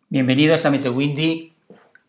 Bienvenidos a MeteoWindy.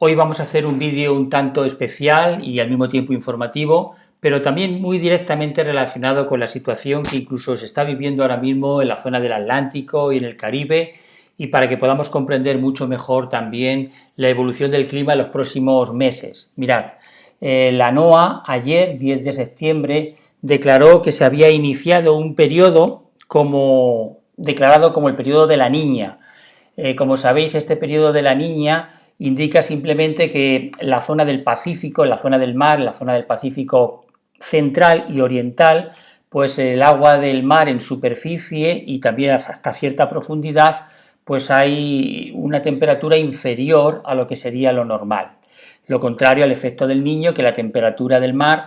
Hoy vamos a hacer un vídeo un tanto especial y al mismo tiempo informativo, pero también muy directamente relacionado con la situación que incluso se está viviendo ahora mismo en la zona del Atlántico y en el Caribe, y para que podamos comprender mucho mejor también la evolución del clima en los próximos meses. Mirad, la NOAA ayer, 10 de septiembre, declaró que se había iniciado un periodo declarado como el periodo de la Niña. Como sabéis, este periodo de la Niña indica simplemente que la zona del Pacífico, la zona del mar, la zona del Pacífico central y oriental, pues el agua del mar en superficie y también hasta cierta profundidad, pues hay una temperatura inferior a lo que sería lo normal. Lo contrario al efecto del Niño, que la temperatura del mar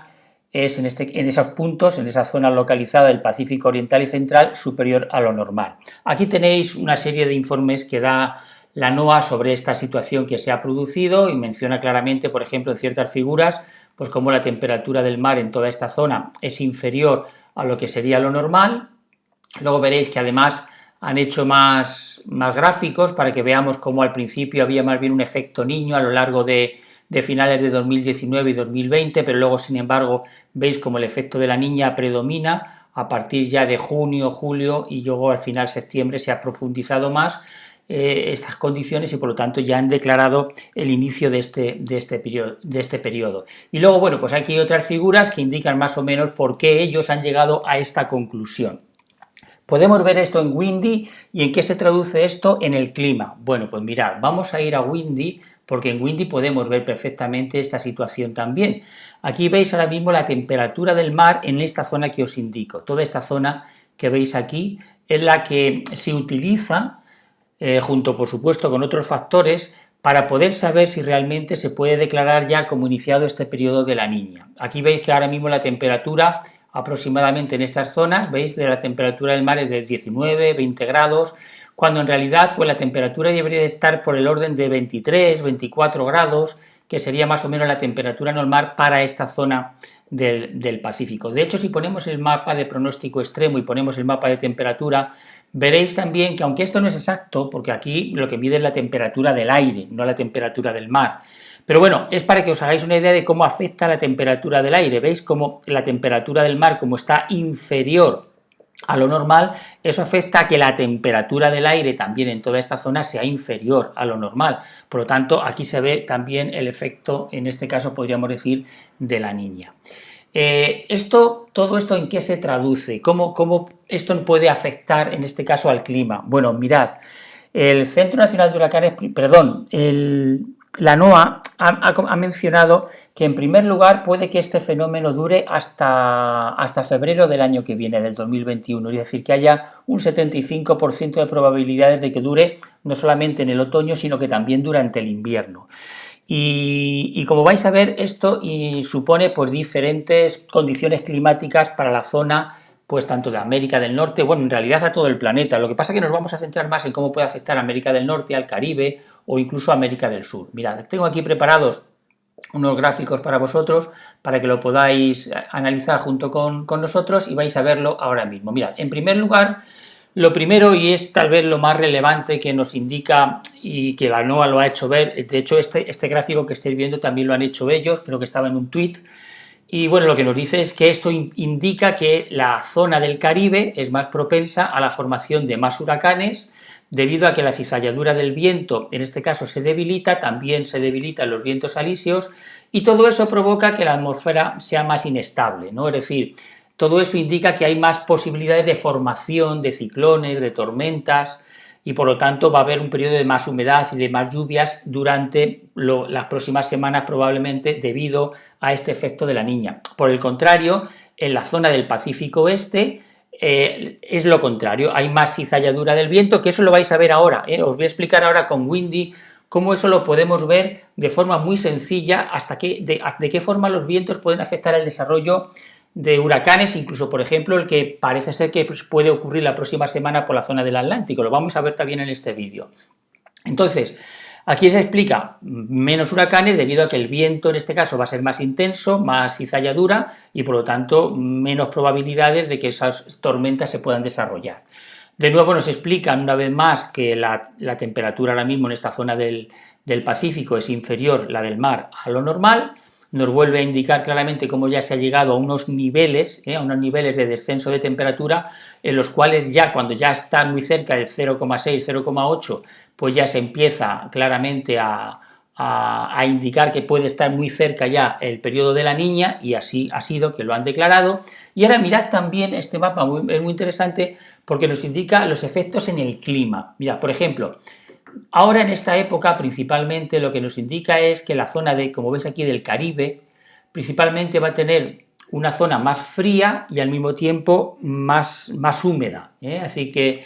es en esos puntos, en esa zona localizada del Pacífico Oriental y Central, superior a lo normal. Aquí tenéis una serie de informes que da la NOAA sobre esta situación que se ha producido y menciona claramente, por ejemplo, en ciertas figuras, pues como la temperatura del mar en toda esta zona es inferior a lo que sería lo normal. Luego veréis que además han hecho más gráficos para que veamos cómo al principio había más bien un efecto niño a lo largo de finales de 2019 y 2020, pero luego, sin embargo, veis como el efecto de la niña predomina a partir ya de junio, julio y luego al final septiembre se ha profundizado más estas condiciones y por lo tanto ya han declarado el inicio de este periodo. Y luego, bueno, pues aquí hay otras figuras que indican más o menos por qué ellos han llegado a esta conclusión. Podemos ver esto en Windy. ¿Y en qué se traduce esto en el clima? Bueno, pues mirad, vamos a ir a Windy porque en Windy podemos ver perfectamente esta situación también. Aquí veis ahora mismo la temperatura del mar en esta zona que os indico. Toda esta zona que veis aquí es la que se utiliza, junto por supuesto con otros factores, para poder saber si realmente se puede declarar ya como iniciado este periodo de la Niña. Aquí veis que ahora mismo la temperatura aproximadamente en estas zonas, veis, de la temperatura del mar es de 19, 20 grados, cuando en realidad pues la temperatura debería de estar por el orden de 23, 24 grados, que sería más o menos la temperatura normal para esta zona del Pacífico. De hecho, si ponemos el mapa de pronóstico extremo y ponemos el mapa de temperatura, veréis también que aunque esto no es exacto, porque aquí lo que mide es la temperatura del aire, no la temperatura del mar, pero bueno, es para que os hagáis una idea de cómo afecta la temperatura del aire. ¿Veis cómo la temperatura del mar, como está inferior a lo normal, eso afecta a que la temperatura del aire también en toda esta zona sea inferior a lo normal? Por lo tanto, aquí se ve también el efecto, en este caso podríamos decir, de la Niña. Todo esto ¿en qué se traduce? ¿Cómo esto puede afectar en este caso al clima? Bueno, mirad, el Centro Nacional de Huracanes, perdón, la NOAA ha mencionado que en primer lugar puede que este fenómeno dure hasta febrero del año que viene, del 2021, es decir, que haya un 75% de probabilidades de que dure no solamente en el otoño, sino que también durante el invierno. Y como vais a ver, esto supone pues diferentes condiciones climáticas para la zona, pues tanto de América del Norte, bueno, en realidad a todo el planeta. Lo que pasa es que nos vamos a centrar más en cómo puede afectar a América del Norte, al Caribe o incluso a América del Sur. Mirad, tengo aquí preparados unos gráficos para vosotros para que lo podáis analizar junto con nosotros y vais a verlo ahora mismo. Mirad, en primer lugar, lo primero, y es tal vez lo más relevante que nos indica y que la NOAA lo ha hecho ver, de hecho este gráfico que estáis viendo también lo han hecho ellos, creo que estaba en un tuit, y bueno, lo que nos dice es que esto indica que la zona del Caribe es más propensa a la formación de más huracanes, debido a que la cizalladura del viento, en este caso, se debilita, también se debilitan los vientos alisios, y todo eso provoca que la atmósfera sea más inestable, ¿no? Es decir, todo eso indica que hay más posibilidades de formación de ciclones, de tormentas, y por lo tanto va a haber un periodo de más humedad y de más lluvias durante las próximas semanas, probablemente debido a este efecto de la Niña. Por el contrario, en la zona del Pacífico Oeste es lo contrario, hay más cizalladura del viento, que eso lo vais a ver ahora, os voy a explicar ahora con Windy cómo eso lo podemos ver de forma muy sencilla, de qué forma los vientos pueden afectar el desarrollo de huracanes, incluso por ejemplo el que parece ser que puede ocurrir la próxima semana por la zona del Atlántico, lo vamos a ver también en este vídeo. Entonces, aquí se explica menos huracanes debido a que el viento en este caso va a ser más intenso, más cizalladura y por lo tanto menos probabilidades de que esas tormentas se puedan desarrollar. De nuevo nos explican una vez más que la temperatura ahora mismo en esta zona del Pacífico es inferior, la del mar, a lo normal. Nos vuelve a indicar claramente cómo ya se ha llegado a unos niveles de descenso de temperatura en los cuales ya cuando ya está muy cerca del 0,6, 0,8, pues ya se empieza claramente a indicar que puede estar muy cerca ya el periodo de la niña, y así ha sido, que lo han declarado. Y ahora mirad también este mapa, es muy interesante porque nos indica los efectos en el clima. Mirad, por ejemplo, ahora en esta época principalmente lo que nos indica es que la zona como veis aquí, del Caribe, principalmente va a tener una zona más fría y al mismo tiempo más húmeda, así que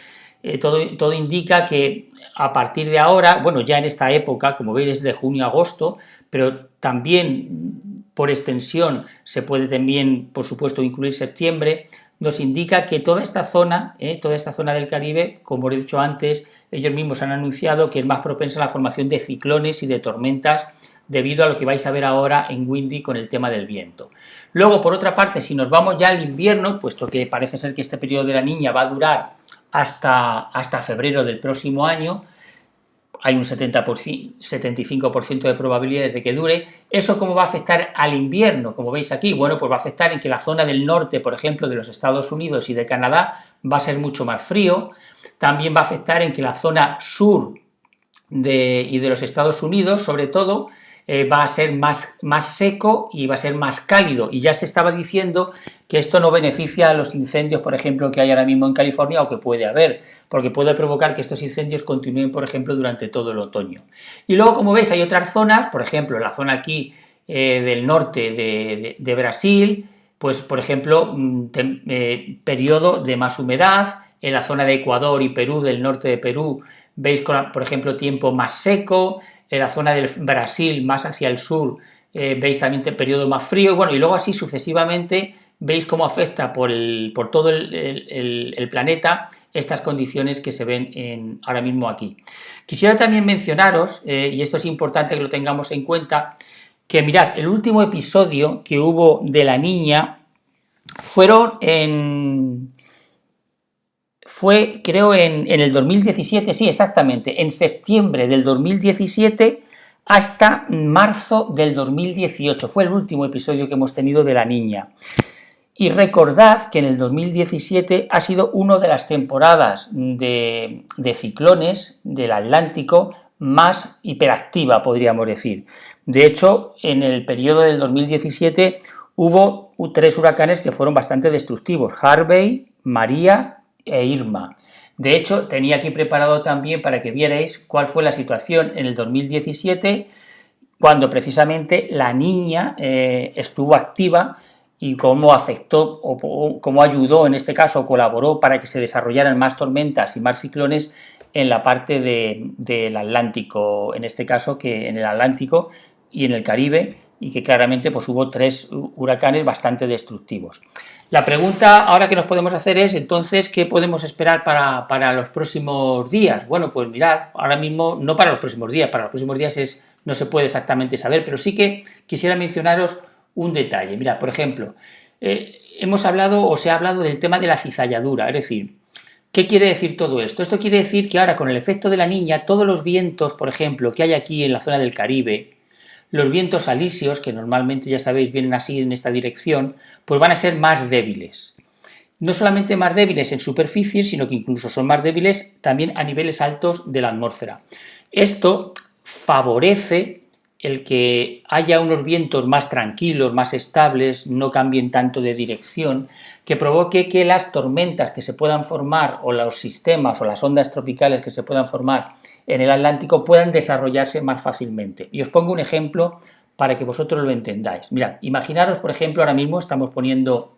todo indica que a partir de ahora, bueno, ya en esta época, como veis, es de junio a agosto, pero también por extensión se puede también, por supuesto, incluir septiembre, nos indica que toda esta zona del Caribe, como he dicho antes, ellos mismos han anunciado que es más propensa a la formación de ciclones y de tormentas debido a lo que vais a ver ahora en Windy con el tema del viento. Luego, por otra parte, si nos vamos ya al invierno, puesto que parece ser que este periodo de la niña va a durar hasta febrero del próximo año, hay un 75% de probabilidades de que dure. ¿Eso cómo va a afectar al invierno? Como veis aquí, bueno, pues va a afectar en que la zona del norte, por ejemplo, de los Estados Unidos y de Canadá, va a ser mucho más frío. También va a afectar en que la zona sur y de los Estados Unidos, sobre todo, va a ser más seco y va a ser más cálido, y ya se estaba diciendo que esto no beneficia a los incendios, por ejemplo, que hay ahora mismo en California o que puede haber, porque puede provocar que estos incendios continúen, por ejemplo, durante todo el otoño. Y luego, como veis, hay otras zonas, por ejemplo, la zona aquí del norte de Brasil, pues, por ejemplo, periodo de más humedad. En la zona de Ecuador y Perú, del norte de Perú, veis, por ejemplo, tiempo más seco. En la zona del Brasil, más hacia el sur, veis también periodo más frío, bueno, y luego así sucesivamente veis cómo afecta por todo el planeta estas condiciones que se ven ahora mismo aquí. Quisiera también mencionaros, y esto es importante que lo tengamos en cuenta, que mirad, el último episodio que hubo de la niña fue creo en el 2017, sí, exactamente, en septiembre del 2017 hasta marzo del 2018, fue el último episodio que hemos tenido de la niña. Y recordad que en el 2017 ha sido una de las temporadas de ciclones del Atlántico más hiperactiva, podríamos decir. De hecho, en el periodo del 2017 hubo 3 huracanes que fueron bastante destructivos: Harvey, María e Irma. De hecho, tenía aquí preparado también para que vierais cuál fue la situación en el 2017, cuando precisamente la niña estuvo activa, y cómo afectó o cómo ayudó, en este caso colaboró para que se desarrollaran más tormentas y más ciclones en la parte del Atlántico, en este caso, que en el Atlántico y en el Caribe, y que claramente pues hubo 3 huracanes bastante destructivos. La pregunta ahora que nos podemos hacer es, entonces, ¿qué podemos esperar para los próximos días? Bueno, pues mirad, ahora mismo, no para los próximos días no se puede exactamente saber, pero sí que quisiera mencionaros un detalle. Mirad, por ejemplo, se ha hablado del tema de la cizalladura, es decir, ¿qué quiere decir todo esto? Esto quiere decir que ahora, con el efecto de la niña, todos los vientos, por ejemplo, que hay aquí en la zona del Caribe, los vientos alisios, que normalmente, ya sabéis, vienen así en esta dirección, pues van a ser más débiles. No solamente más débiles en superficie, sino que incluso son más débiles también a niveles altos de la atmósfera. Esto favorece el que haya unos vientos más tranquilos, más estables, no cambien tanto de dirección, que provoque que las tormentas que se puedan formar, o los sistemas o las ondas tropicales que se puedan formar en el Atlántico, puedan desarrollarse más fácilmente. Y os pongo un ejemplo para que vosotros lo entendáis. Mirad, imaginaros, por ejemplo, ahora mismo estamos poniendo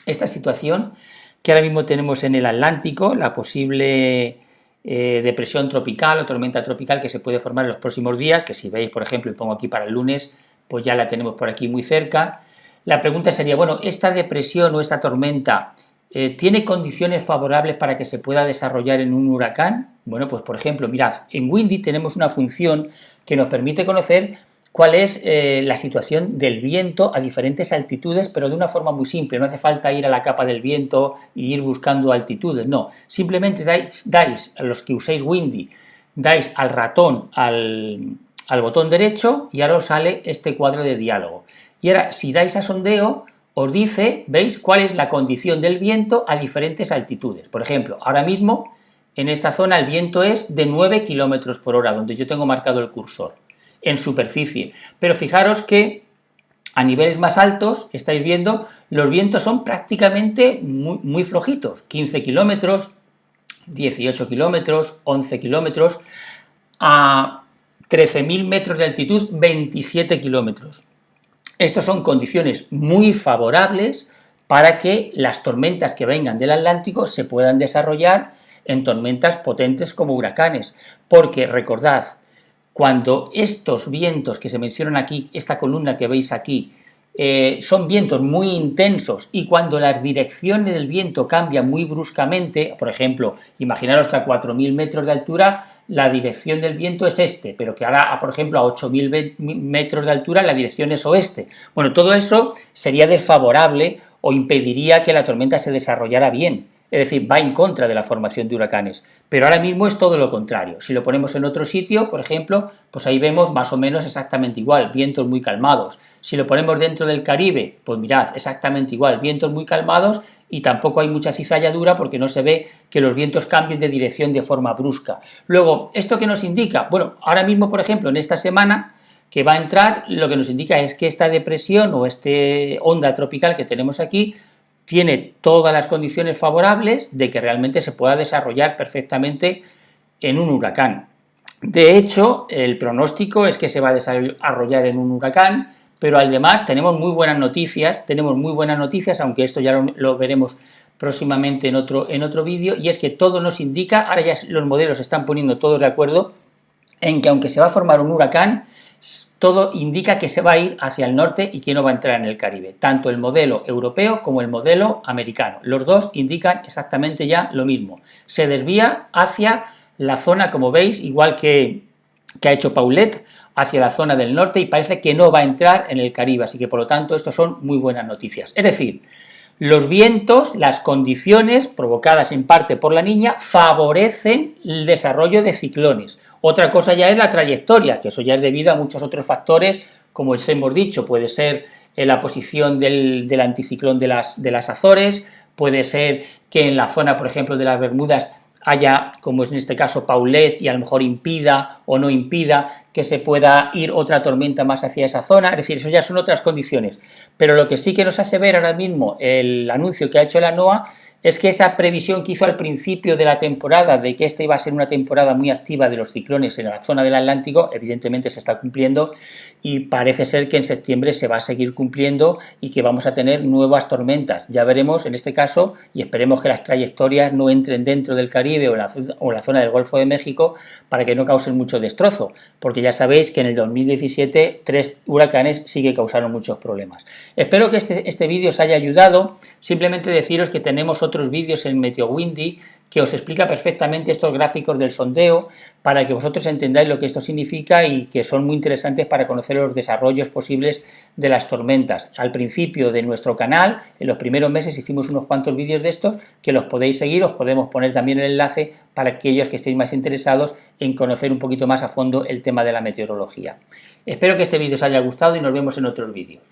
esta situación que ahora mismo tenemos en el Atlántico, la posible depresión tropical o tormenta tropical que se puede formar en los próximos días, que si veis, por ejemplo, y pongo aquí para el lunes, pues ya la tenemos por aquí muy cerca. La pregunta sería, bueno, ¿esta depresión o esta tormenta tiene condiciones favorables para que se pueda desarrollar en un huracán? Bueno, pues por ejemplo, mirad, en Windy tenemos una función que nos permite conocer cuál es la situación del viento a diferentes altitudes, pero de una forma muy simple. No hace falta ir a la capa del viento y ir buscando altitudes, no. Simplemente dais a los que uséis Windy, dais al ratón al botón derecho y ahora os sale este cuadro de diálogo. Y ahora, si dais a sondeo, os dice, ¿veis?, cuál es la condición del viento a diferentes altitudes. Por ejemplo, ahora mismo en esta zona el viento es de 9 km por hora, donde yo tengo marcado el cursor, en superficie. Pero fijaros que a niveles más altos, estáis viendo, los vientos son prácticamente muy flojitos, 15 kilómetros, 18 kilómetros, 11 kilómetros, a 13.000 metros de altitud, 27 kilómetros. Estas son condiciones muy favorables para que las tormentas que vengan del Atlántico se puedan desarrollar en tormentas potentes como huracanes, porque recordad, cuando estos vientos que se mencionan aquí, esta columna que veis aquí, son vientos muy intensos y cuando las direcciones del viento cambian muy bruscamente, por ejemplo, imaginaros que a 4.000 metros de altura la dirección del viento es este, pero que ahora, por ejemplo, a 8.000 metros de altura la dirección es oeste. Bueno, todo eso sería desfavorable o impediría que la tormenta se desarrollara bien. Es decir, va en contra de la formación de huracanes, pero ahora mismo es todo lo contrario. Si lo ponemos en otro sitio, por ejemplo, pues ahí vemos más o menos exactamente igual, vientos muy calmados. Si lo ponemos dentro del Caribe, pues mirad, exactamente igual, vientos muy calmados y tampoco hay mucha cizalladura porque no se ve que los vientos cambien de dirección de forma brusca. Luego, ¿esto qué nos indica? Bueno, ahora mismo, por ejemplo, en esta semana que va a entrar, lo que nos indica es que esta depresión o esta onda tropical que tenemos aquí tiene todas las condiciones favorables de que realmente se pueda desarrollar perfectamente en un huracán. De hecho, el pronóstico es que se va a desarrollar en un huracán, pero además tenemos muy buenas noticias, aunque esto ya lo veremos próximamente en otro vídeo, y es que todo nos indica, ahora ya los modelos se están poniendo todos de acuerdo, en que aunque se va a formar un huracán, todo indica que se va a ir hacia el norte y que no va a entrar en el Caribe, tanto el modelo europeo como el modelo americano. Los dos indican exactamente ya lo mismo. Se desvía hacia la zona, como veis, igual que ha hecho Paulette, hacia la zona del norte y parece que no va a entrar en el Caribe, así que por lo tanto esto son muy buenas noticias. Es decir, los vientos, las condiciones provocadas en parte por la Niña favorecen el desarrollo de ciclones. Otra cosa ya es la trayectoria, que eso ya es debido a muchos otros factores, como os hemos dicho, puede ser la posición del anticiclón de las Azores, puede ser que en la zona, por ejemplo, de las Bermudas haya, como es en este caso Paulette, y a lo mejor impida o no impida que se pueda ir otra tormenta más hacia esa zona, es decir, eso ya son otras condiciones. Pero lo que sí que nos hace ver ahora mismo el anuncio que ha hecho la NOAA es que esa previsión que hizo al principio de la temporada de que esta iba a ser una temporada muy activa de los ciclones en la zona del Atlántico, evidentemente se está cumpliendo y parece ser que en septiembre se va a seguir cumpliendo y que vamos a tener nuevas tormentas. Ya veremos en este caso y esperemos que las trayectorias no entren dentro del Caribe o la zona del Golfo de México para que no causen mucho destrozo, porque ya sabéis que en el 2017 3 huracanes sí que causaron muchos problemas. Espero que este vídeo os haya ayudado. Simplemente deciros que tenemos otros vídeos en MeteoWindy que os explica perfectamente estos gráficos del sondeo para que vosotros entendáis lo que esto significa y que son muy interesantes para conocer los desarrollos posibles de las tormentas. Al principio de nuestro canal, en los primeros meses hicimos unos cuantos vídeos de estos que los podéis seguir, os podemos poner también el enlace para aquellos que estéis más interesados en conocer un poquito más a fondo el tema de la meteorología. Espero que este vídeo os haya gustado y nos vemos en otros vídeos.